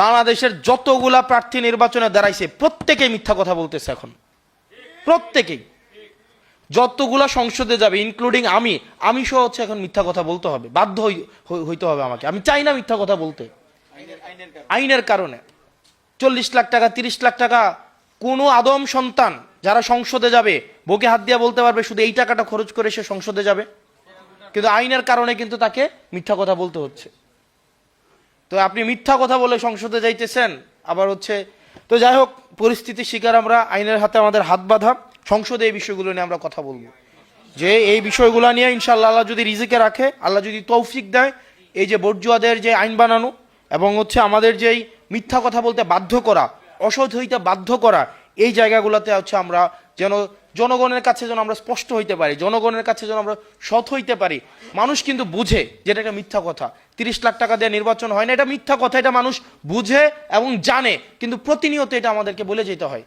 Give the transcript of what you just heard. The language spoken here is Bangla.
বাংলাদেশের যতগুলা প্রার্থী নির্বাচনে দাঁড়াইছে প্রত্যেকেই মিথ্যা কথা বলতেছে এখন, প্রত্যেকেই। যতগুলা সংসদে যাবে ইনক্লুডিং আমি সহ হচ্ছে এখন মিথ্যা কথা বলতে হবে, বাধ্য হইতে হবে আমাকে। আমি চাই না মিথ্যা কথা বলতে, আইনের কারণে। 40 লাখ টাকা 30 লাখ টাকা কোনো আদম সন্তান যারা সংসদে যাবে বুকে হাত দিয়ে বলতে পারবে শুধু এই টাকাটা খরচ করে সে সংসদে যাবে? কিন্তু আইনের কারণে কিন্তু তাকে মিথ্যা কথা বলতে হচ্ছে। তো আপনি মিথ্যা কথা বলে সংসদে যাইতেছেন, আবার হচ্ছে। তো যাই হোক, পরিস্থিতির শিকার আমরা, আইনের হাতে আমাদের হাত বাঁধা। সংসদে এই বিষয়গুলো নিয়ে আমরা কথা বলবো, যে এই বিষয়গুলো নিয়ে ইনশাআল্লাহ আল্লাহ যদি রিজিকে রাখে, আল্লাহ যদি তৌফিক দেয়, এই যে বর্জুয়াদের যে আইন বানানো এবং হচ্ছে আমাদের যেই মিথ্যা কথা বলতে বাধ্য করা, অসৎ হইতে বাধ্য করা, এই জায়গাগুলোতে হচ্ছে আমরা যেন জনগণের কাছে যেন আমরা স্পষ্ট হইতে পারি, জনগণের কাছে যেন আমরা সৎ হইতে পারি। মানুষ কিন্তু বুঝে যেটা একটা মিথ্যা কথা। 30 লাখ টাকা দিয়ে নির্বাচন হয় না, এটা মিথ্যা কথা, এটা মানুষ বুঝে এবং জানে, কিন্তু প্রতিনিয়ত এটা আমাদেরকে বলে যেতে হয়।